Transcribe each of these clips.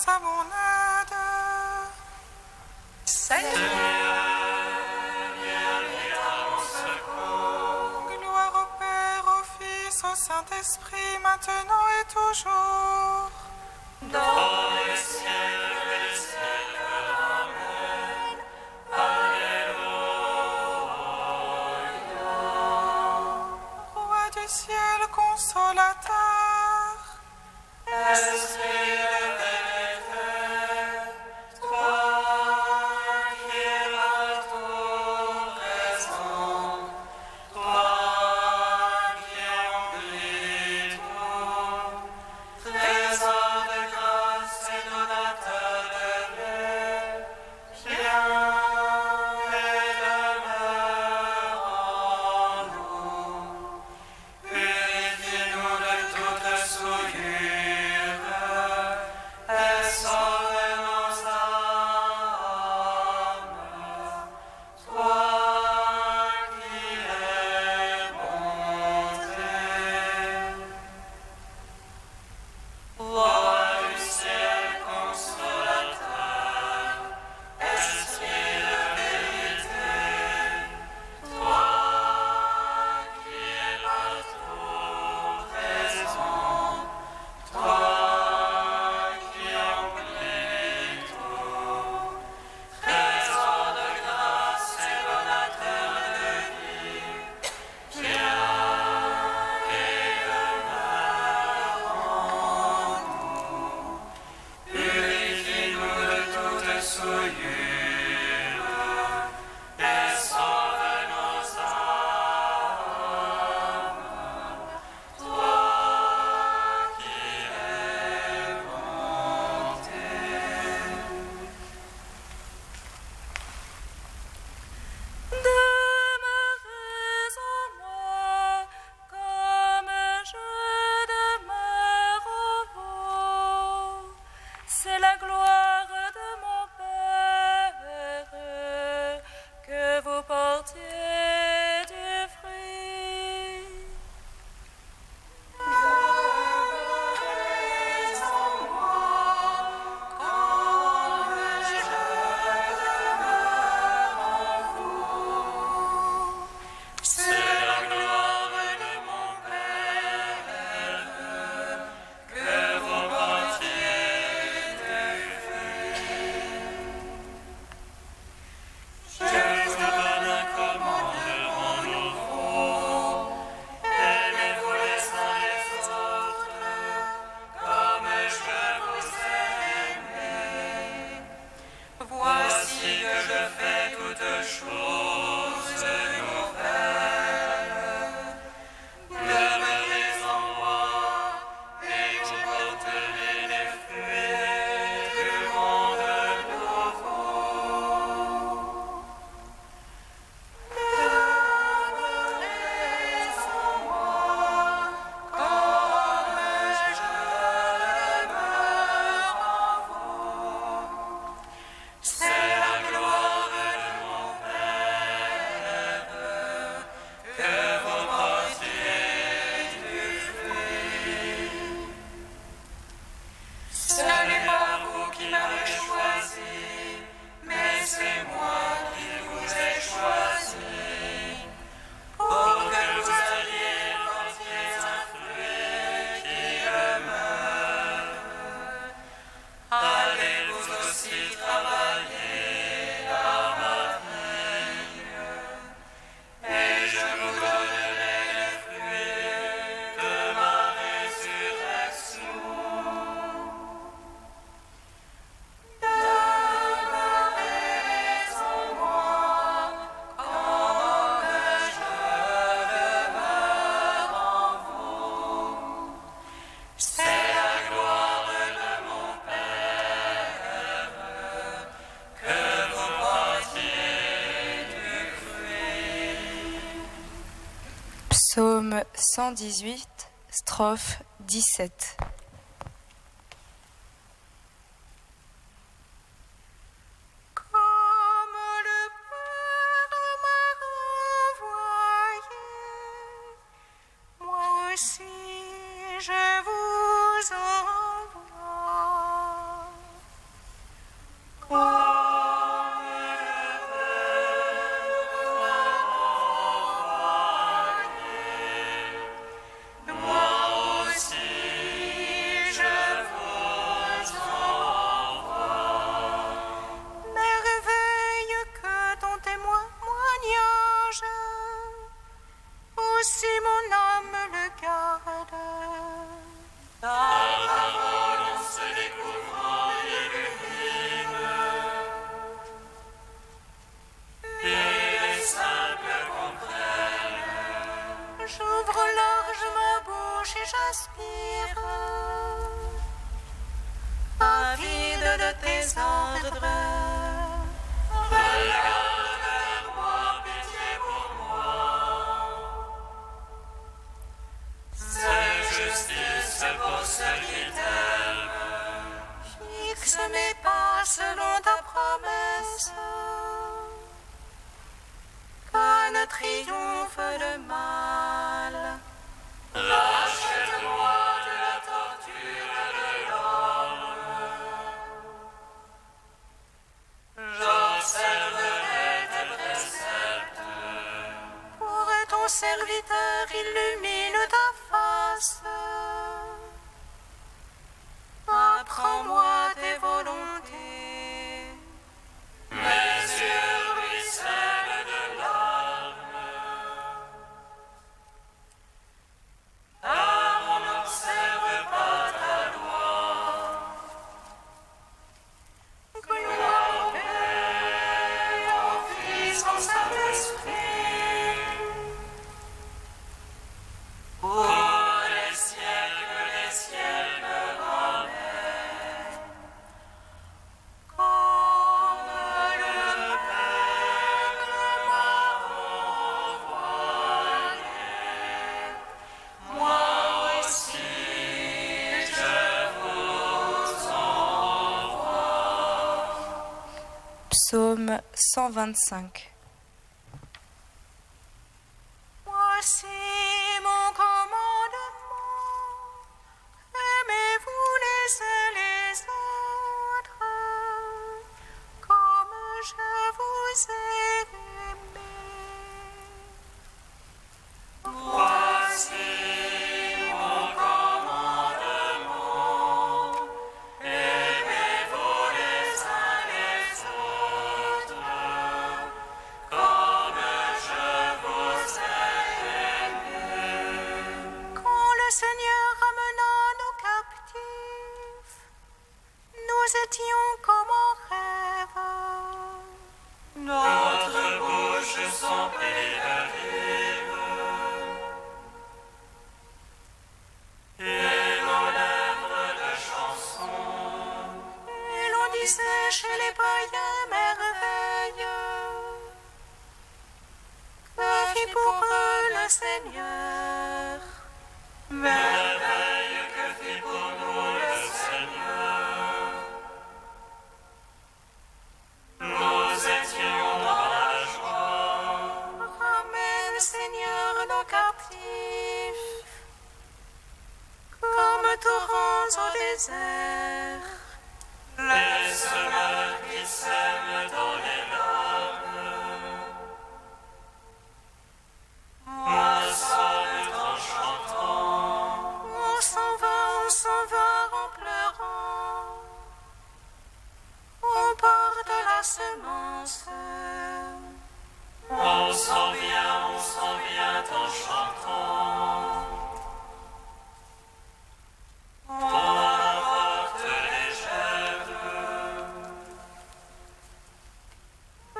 à mon aide. Gloire au Père, au Fils, au Saint-Esprit, maintenant et toujours. Dans les siècles des siècles. Amen. Alléluia. Roi du ciel consolateur, Esprit de vérité, toi qui es partout présent, toi qui emplis tout, trésor de grâce et donateur de paix, viens et demeure en nous. Purifie-nous de toute souillure et sauve nos âmes. Toi qui es bonté. Roi du ciel consolateur, Esprit de vérité, toi qui es partout présent, toi qui emplis tout, trésor de grâce et donateur de vie, viens et demeure en nous. Purifie-nous de toute souillure et sauve nos âmes. Toi qui es bonté. Demeurez en moi comme je demeure en vous. C'est la gloire de mon Père que vous portiez du fruit. demeurez en moi comme je demeure en vous. C'est la gloire de mon Père que vous portiez du fruit. Je vous donne un commandement nouveau. Aimez-vous les uns les autres comme je vous ai aimés. Voici que je fais toutes choses nouvelles. Demeurez en moi et vous porterez les fruits du monde nouveau. Demeurez en moi comme je demeure en vous. C'est la gloire de mon Père que vous portiez du fruit. Ce n'est pas vous qui m'avez choisi, mais c'est moi qui vous ai choisi, pour que vous alliez porter un fruit qui demeure. Allez vous aussi travailler à ma vigne, et je vous donnerai les fruits de ma résurrection. Demeurez en moi comme je demeure en vous. C'est la gloire de mon Père que vous portiez du fruit. Psaume 118, strophe 17. Comme le Père m'a renvoyé, moi aussi je vous envoie. obéir. Avide de tes ordres. Regarde vers moi, pitié pour moi. C'est justice pour ceux qui t'aiment. Fixe mes pas selon ta promesse. Que ne triomphe le mal. Rachète-moi de la torture et de l'homme. J'observerai tes préceptes. Pour ton serviteur illumine ta face. Apprends-moi tes volontés. Mes yeux ruissellent de larmes. Car on n'observe pas ta loi. Gloire au Père, au Fils, au Saint-Esprit. Pour les siècles des siècles. Amen. Comme le Père m'a envoyé, moi aussi je vous envoie. Psaume 125. Voici mon commandement. Aimez-vous les uns les autres, comme je vous ai aimés. Voici mon commandement. Aimez-vous les uns les autres, comme je vous ai aimés. Quand le Seigneur ramena nos captifs, nous étions comme en rêve. Notre bouche s'emplit de rires, et nos lèvres de chansons. Et l'on disait chez les païens merveille. Que fit pour eux le Seigneur? Merveille que fit pour nous le Seigneur. Nous étions dans la joie. Ramène, Seigneur, nos captifs, comme torrents au désert. Les semeurs qui sèment dans les larmes moissonnent en chantant. On s'en va en pleurant. On porte la semence. On s'en vient en chantant. On apporte les germes.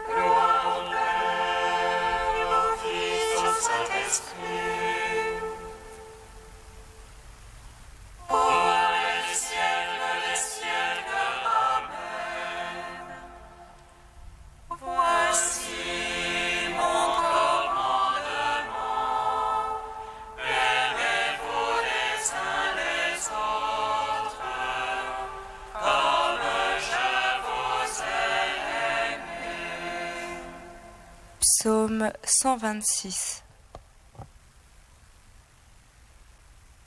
Gloire au Père, au Fils, au Saint-Esprit. Pour les siècles des siècles. Amen. Voici Mon commandement. Aimez-vous les uns les autres, comme je vous ai aimés. Psaume 126.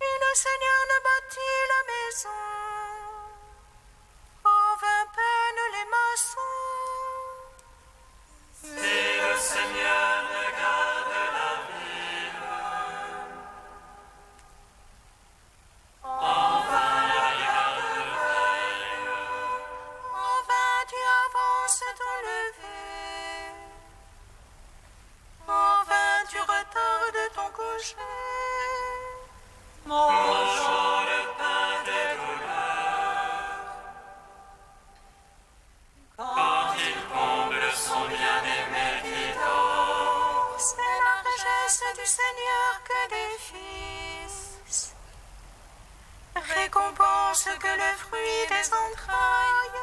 Et le Seigneur ne bâtit la maison. En vain peinent les maçons. Si le Seigneur regarde la ville, en vain la garde veille. En vain tu avances ton lever. En vain tu retardes ton coucher. Mangeons le pain des douleurs. récompense que le fruit des entrailles.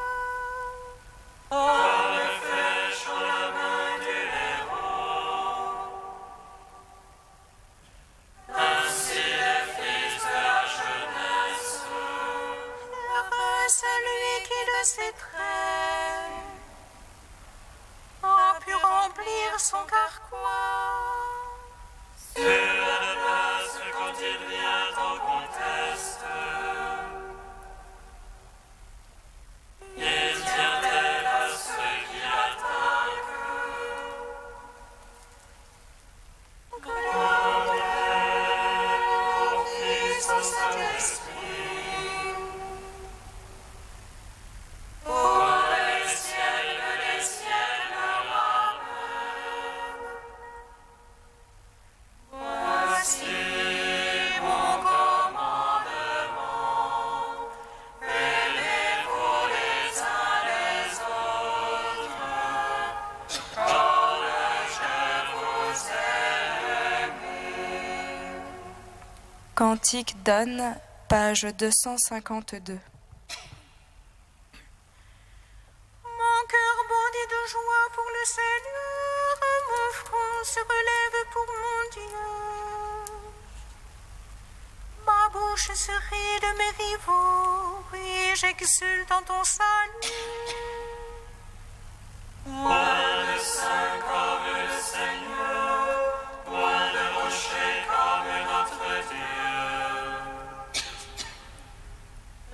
Par le flèche en la main du héros. Ainsi les fils de la jeunesse. Heureux celui qui de ses traits a pu remplir son carquois. Sur la place quand il vient en conteste. Il tient tête à ceux qui l'attaquent. Gloire au Fils, au Saint-Esprit. Pour les siècles, amen. Voici mon commandement. Aimez-vous les uns les autres, comme je vous aime. Cantique d'Anne, page 252. Mon cœur bondit de joie pour le Seigneur, mon front se relève pour mon Dieu. Ma bouche se rit de mes rivaux, oui, j'exulte en ton salut. Point de saint comme le Seigneur, point de rocher comme notre Dieu.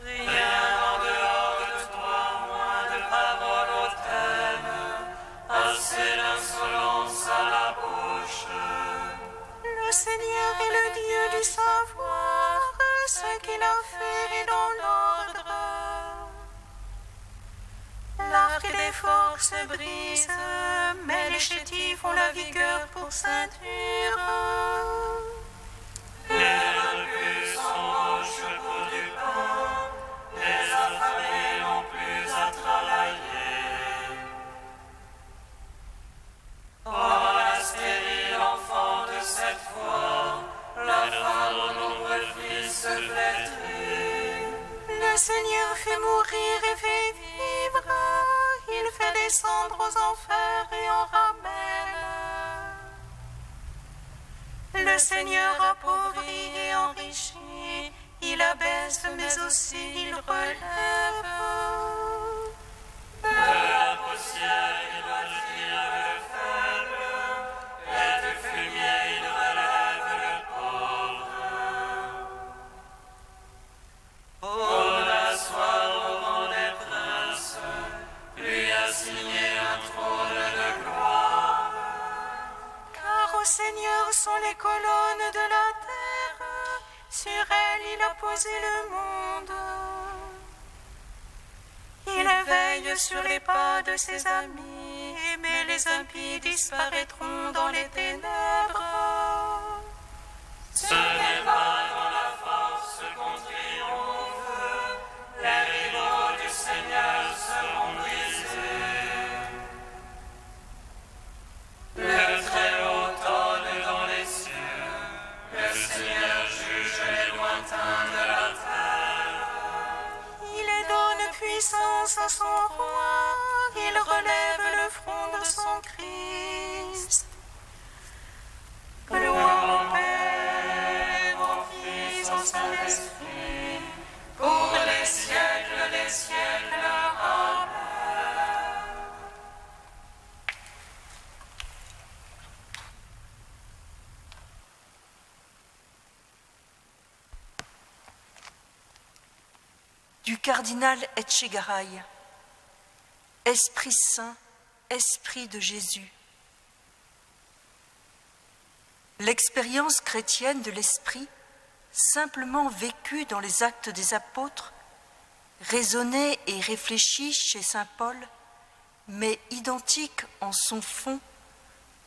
Rien en dehors de toi, moins de paroles hautaines, assez d'insolence à la bouche. Le Seigneur est le Dieu du savoir, ce qu'il a fait est dans l'ordre. L'arc des forces brise, mais les chétifs ont la vigueur pour ceinture. Les repus sont roches pour du pain, les affamés n'ont plus à travailler. Oh, la stérile enfant de cette foi, la femme aux nombreux fils se flétrit. Le Seigneur fait mourir et fait vivre, il fait descendre aux enfers et en ramène. Le Seigneur appauvrit et enrichit, il abaisse mais aussi il relève. De la poussière il retire le faible, et du fumier il relève le pauvre. Pour l'asseoir au rang des princes, lui assigner un trône de gloire. Car au Seigneur sont les colonnes de la terre, sur elles il a posé le monde. Il veille sur les pas de ses amis, mais les impies disparaîtront dans les ténèbres. Ce n'est pas dans la force qu'on triomphe, les rideaux du Seigneur seront brisés. Le Très-Haut tonne dans les cieux, le Seigneur juge les lointains de la terre. Il donne puissance à son roi, il relève le front de son Christ. Gloire au Père, au Fils, au Saint-Esprit, pour les siècles des siècles. Amen. Du cardinal Etchegaray. Esprit Saint, Esprit de Jésus. L'expérience chrétienne de l'Esprit, simplement vécue dans les actes des apôtres, raisonnée et réfléchie chez saint Paul, mais identique en son fond,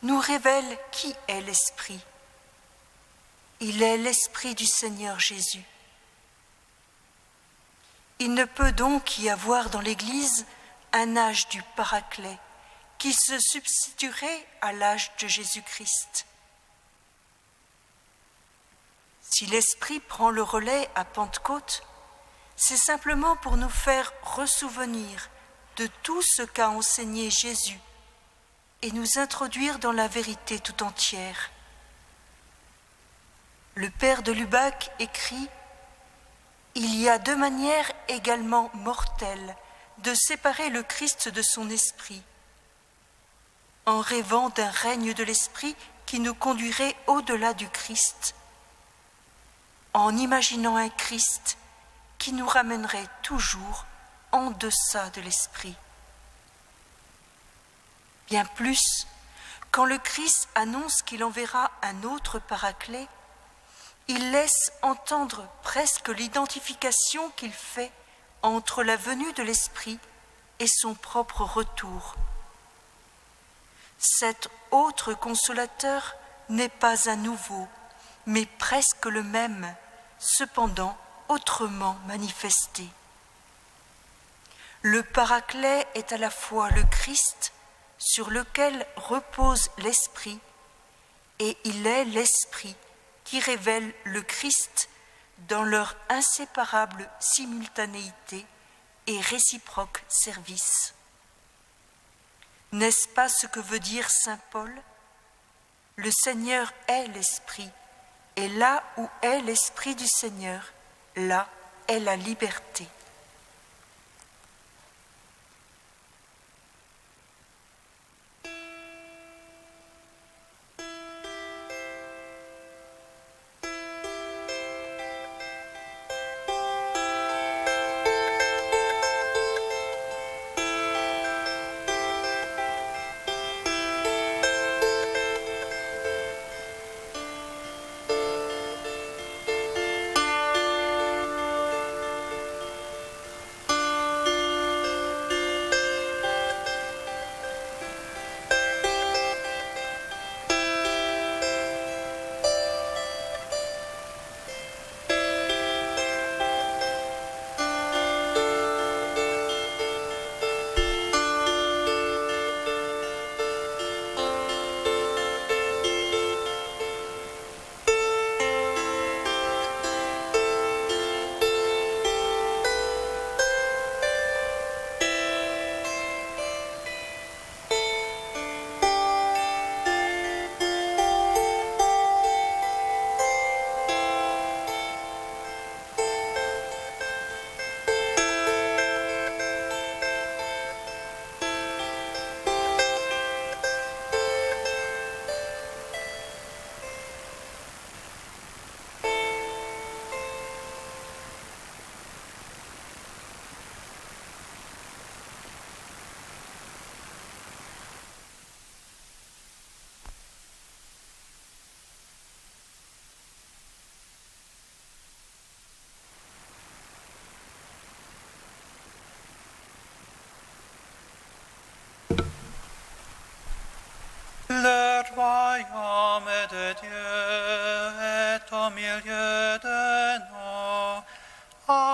nous révèle qui est l'Esprit. Il est l'Esprit du Seigneur Jésus. Il ne peut donc y avoir dans l'Église un âge du Paraclet qui se substituerait à l'âge de Jésus-Christ. Si l'Esprit prend le relais à Pentecôte, c'est simplement pour nous faire ressouvenir de tout ce qu'a enseigné Jésus et nous introduire dans la vérité tout entière. Le père de Lubac écrit « Il y a deux manières également mortelles de séparer le Christ de son esprit, en rêvant d'un règne de l'esprit qui nous conduirait au-delà du Christ, en imaginant un Christ qui nous ramènerait toujours en deçà de l'esprit. Bien plus, quand le Christ annonce qu'il enverra un autre paraclet, il laisse entendre presque l'identification qu'il fait entre la venue de l'Esprit et son propre retour. Cet autre consolateur n'est pas un nouveau, mais presque le même, cependant autrement manifesté. Le Paraclet est à la fois le Christ sur lequel repose l'Esprit, et il est l'Esprit qui révèle le Christ dans leur inséparable simultanéité et réciproque service. N'est-ce pas ce que veut dire saint Paul ? Le Seigneur est l'Esprit, et là où est l'Esprit du Seigneur, là est la liberté. Le royaume de Dieu est au milieu de nous. Alléluia.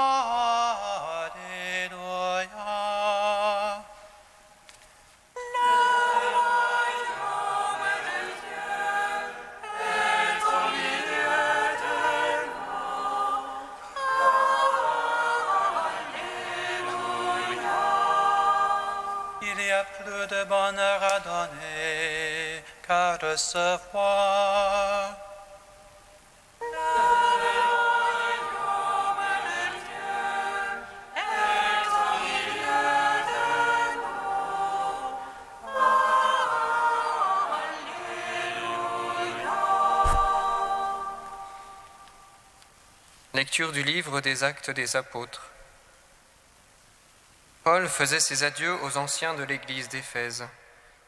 Il y a plus de bonheur à donner qu'à recevoir. Lecture du livre des Actes des Apôtres. Paul faisait ses adieux aux anciens de l'église d'Éphèse.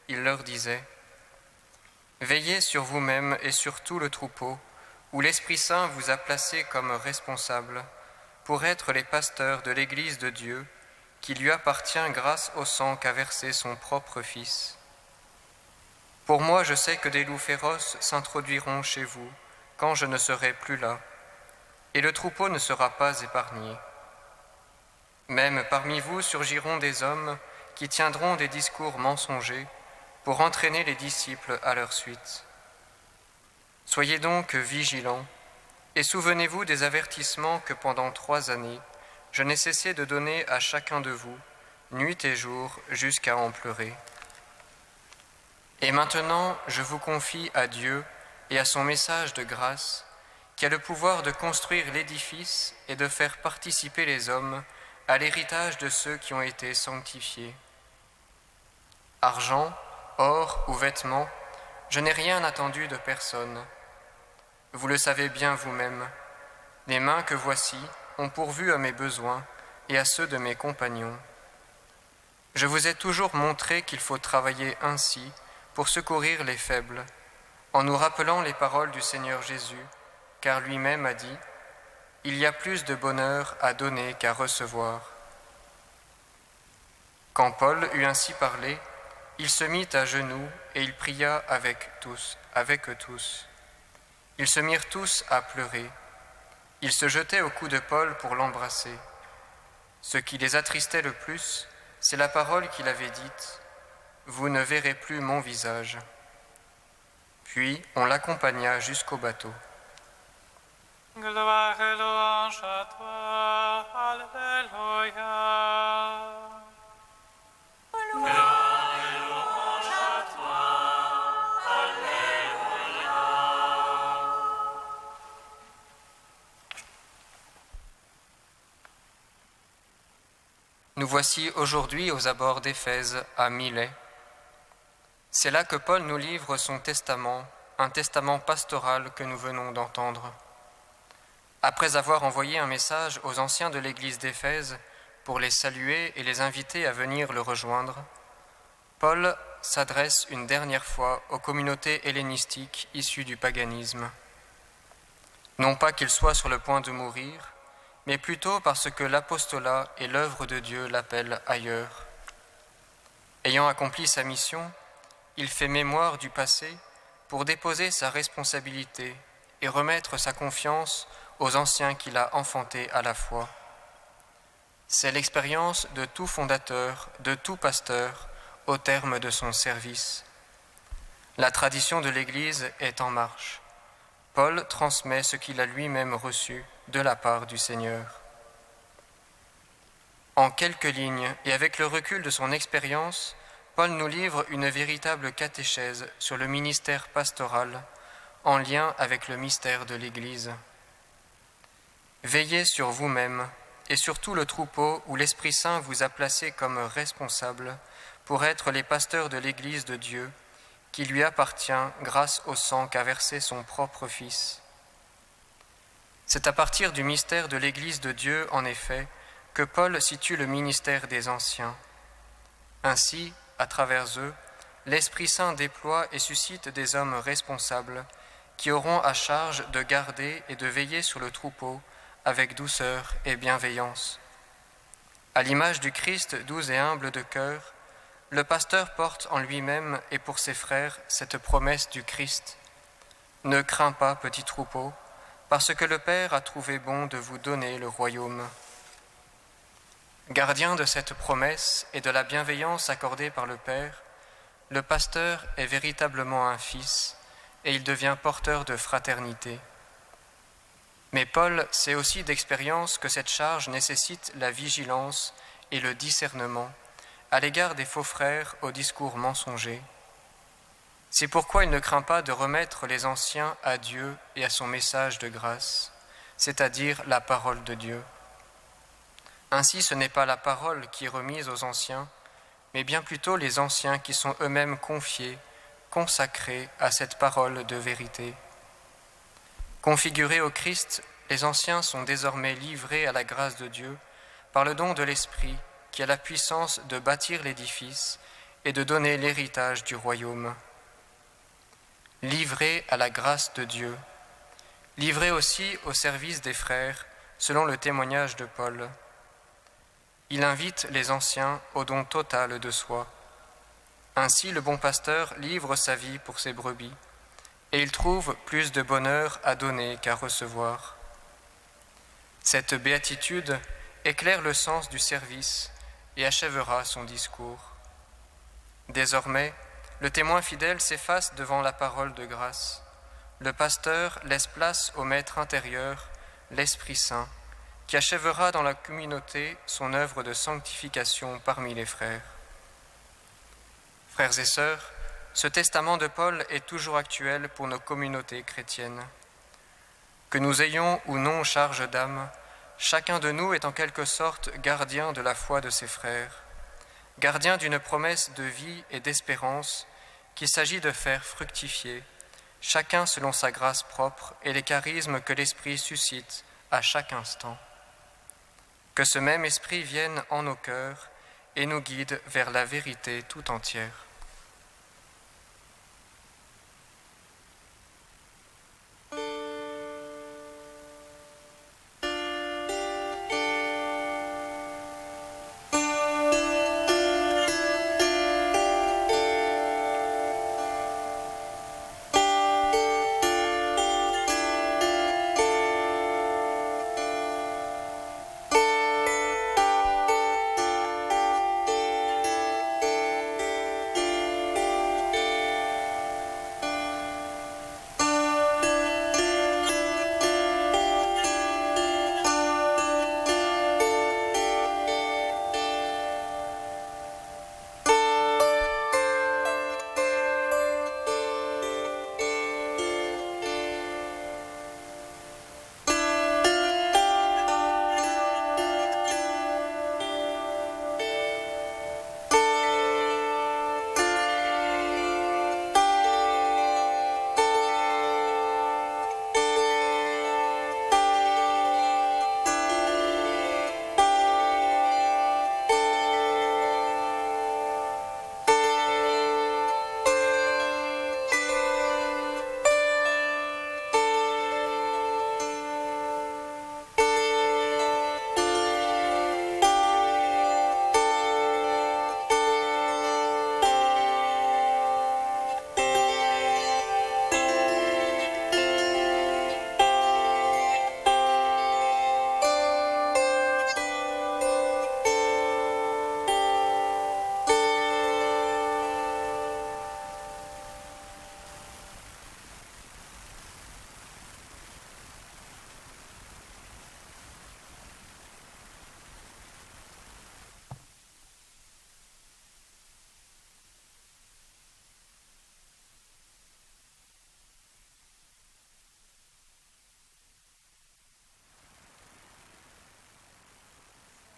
Il leur disait : Veillez sur vous-même et sur tout le troupeau, où l'Esprit Saint vous a placés comme responsables, pour être les pasteurs de l'église de Dieu, qui lui appartient grâce au sang qu'a versé son propre Fils. Pour moi, je sais que des loups féroces s'introduiront chez vous, quand je ne serai plus là, et le troupeau ne sera pas épargné. Même parmi vous surgiront des hommes qui tiendront des discours mensongers pour entraîner les disciples à leur suite. Soyez donc vigilants et souvenez-vous des avertissements que pendant 3 années je n'ai cessé de donner à chacun de vous, nuit et jour, jusqu'à en pleurer. Et maintenant, je vous confie à Dieu et à son message de grâce, qui a le pouvoir de construire l'édifice et de faire participer les hommes à l'héritage de ceux qui ont été sanctifiés. Argent, or ou vêtements, je n'ai rien attendu de personne. Vous le savez bien vous-même, les mains que voici ont pourvu à mes besoins et à ceux de mes compagnons. Je vous ai toujours montré qu'il faut travailler ainsi pour secourir les faibles, en nous rappelant les paroles du Seigneur Jésus, car lui-même a dit « Il y a plus de bonheur à donner qu'à recevoir ». Quand Paul eut ainsi parlé, il se mit à genoux et il pria avec eux tous. Ils se mirent tous à pleurer. Ils se jetaient au cou de Paul pour l'embrasser. Ce qui les attristait le plus, c'est la parole qu'il avait dite « Vous ne verrez plus mon visage ». Puis on l'accompagna jusqu'au bateau. Gloire et louange à toi, Alléluia. Nous voici aujourd'hui aux abords d'Éphèse, à Milet. C'est là que Paul nous livre son testament, un testament pastoral que nous venons d'entendre. Après avoir envoyé un message aux anciens de l'église d'Éphèse pour les saluer et les inviter à venir le rejoindre, Paul s'adresse une dernière fois aux communautés hellénistiques issues du paganisme. Non pas qu'il soit sur le point de mourir, mais plutôt parce que l'apostolat et l'œuvre de Dieu l'appellent ailleurs. Ayant accompli sa mission, il fait mémoire du passé pour déposer sa responsabilité et remettre sa confiance aux anciens qu'il a enfantés à la foi. C'est l'expérience de tout fondateur, de tout pasteur, au terme de son service. La tradition de l'Église est en marche. Paul transmet ce qu'il a lui-même reçu de la part du Seigneur. En quelques lignes et avec le recul de son expérience, Paul nous livre une véritable catéchèse sur le ministère pastoral en lien avec le mystère de l'Église. Veillez sur vous-même et sur tout le troupeau où l'Esprit Saint vous a placé comme responsable pour être les pasteurs de l'Église de Dieu, qui lui appartient grâce au sang qu'a versé son propre Fils. C'est à partir du mystère de l'Église de Dieu, en effet, que Paul situe le ministère des anciens. Ainsi, à travers eux, l'Esprit Saint déploie et suscite des hommes responsables qui auront à charge de garder et de veiller sur le troupeau avec douceur et bienveillance. À l'image du Christ doux et humble de cœur, le pasteur porte en lui-même et pour ses frères cette promesse du Christ. « Ne crains pas, petit troupeau, parce que le Père a trouvé bon de vous donner le royaume. » Gardien de cette promesse et de la bienveillance accordée par le Père, le pasteur est véritablement un fils et il devient porteur de fraternité. Mais Paul sait aussi d'expérience que cette charge nécessite la vigilance et le discernement à l'égard des faux frères au discours mensonger. C'est pourquoi il ne craint pas de remettre les anciens à Dieu et à son message de grâce, c'est-à-dire la parole de Dieu. Ainsi, ce n'est pas la parole qui est remise aux anciens, mais bien plutôt les anciens qui sont eux-mêmes confiés, consacrés à cette parole de vérité. Configurés au Christ, les anciens sont désormais livrés à la grâce de Dieu par le don de l'Esprit qui a la puissance de bâtir l'édifice et de donner l'héritage du royaume. Livrés à la grâce de Dieu, livrés aussi au service des frères, selon le témoignage de Paul. Il invite les anciens au don total de soi. Ainsi, le bon pasteur livre sa vie pour ses brebis, et il trouve plus de bonheur à donner qu'à recevoir. Cette béatitude éclaire le sens du service et achèvera son discours. Désormais, le témoin fidèle s'efface devant la parole de grâce. Le pasteur laisse place au Maître intérieur, l'Esprit Saint, qui achèvera dans la communauté son œuvre de sanctification parmi les frères. Frères et sœurs, ce testament de Paul est toujours actuel pour nos communautés chrétiennes. Que nous ayons ou non charge d'âme, chacun de nous est en quelque sorte gardien de la foi de ses frères, gardien d'une promesse de vie et d'espérance qu'il s'agit de faire fructifier, chacun selon sa grâce propre et les charismes que l'Esprit suscite à chaque instant. Que ce même Esprit vienne en nos cœurs et nous guide vers la vérité tout entière.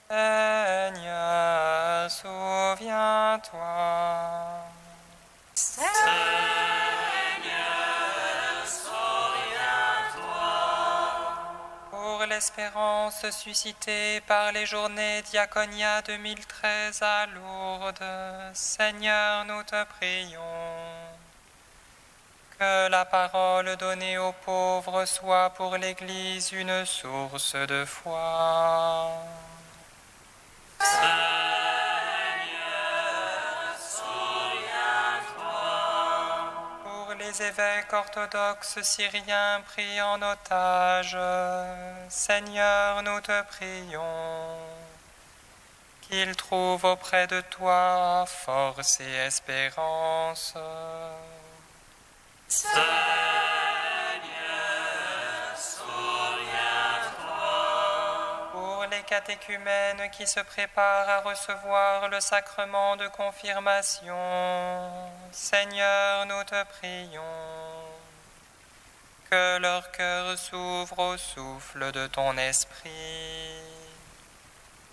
Seigneur, souviens-toi. Pour l'espérance suscitée par les journées Diaconia 2013 à Lourdes, Seigneur, nous te prions. Que la parole donnée aux pauvres soit pour l'Église une source de foi. Pour les évêques orthodoxes syriens pris en otage, Seigneur, nous te prions. Qu'ils trouvent auprès de toi force et espérance. Les catéchumènes qui se préparent à recevoir le sacrement de confirmation, Seigneur, nous te prions. Que leur cœur s'ouvre au souffle de ton esprit.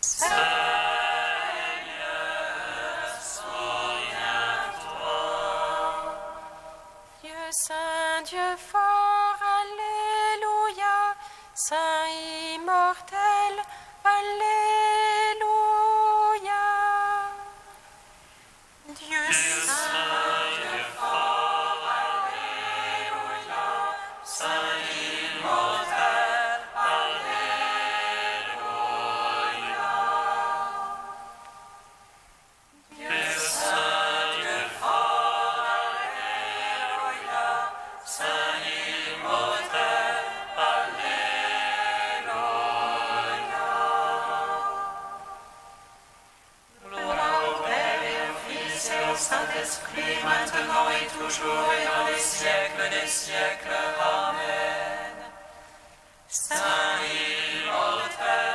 Seigneur, souviens-toi. Dieu saint, Dieu fort, Alléluia, Saint immortel, Alléluia. Dieu saint, Dieu fort, Alléluia, Saint immortel, Alléluia. Dieu saint, Dieu fort, Alléluia, Saint immortel, Alléluia. Gloire au Père et au Fils et au Saint-Esprit, maintenant et toujours et dans les siècles des siècles. Amen. Saint immortel,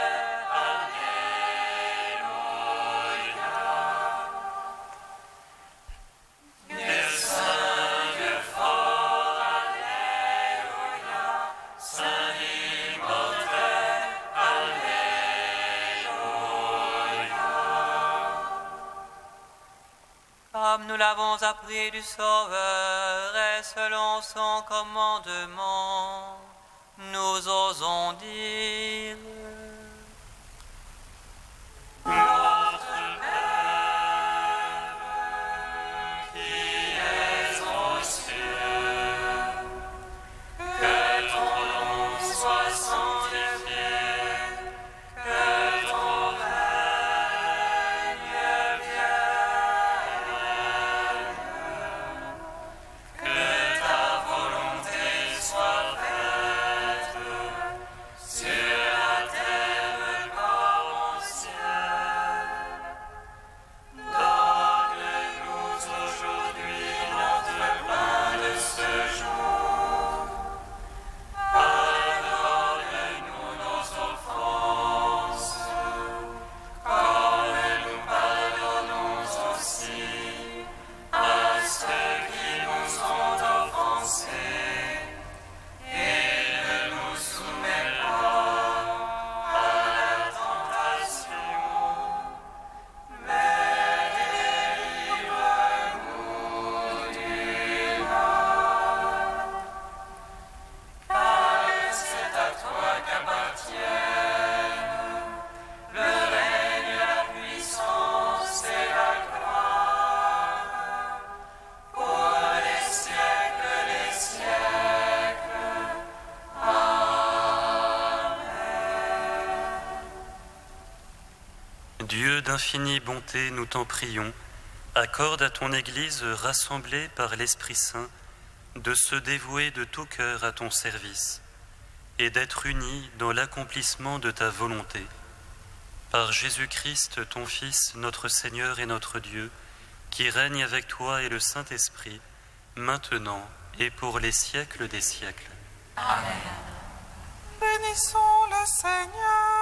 Comme nous l'avons appris du Sauveur et selon son commandement, nous osons dire: Notre Père, qui es aux cieux, que ton nom soit sanctifié, que ton règne vienne, que ta volonté soit faite sur la terre comme au ciel. Donne-nous aujourd'hui notre pain de ce jour. Pardonne-nous nos offenses, comme nous pardonnons aussi à ceux qui nous ont offensés. Et ne nous soumets pas à la tentation, mais délivre-nous du mal. Car c'est à toi qu'appartiennent le règne, la puissance et la gloire pour les siècles des siècles. Dieu d'infinie bonté, nous t'en prions, accorde à ton Église rassemblée par l'Esprit Saint de se dévouer de tout cœur à ton service et d'être unis dans l'accomplissement de ta volonté. Par Jésus-Christ, ton Fils, notre Seigneur et notre Dieu, qui règne avec toi et le Saint-Esprit, maintenant et pour les siècles des siècles. Bénissons le Seigneur.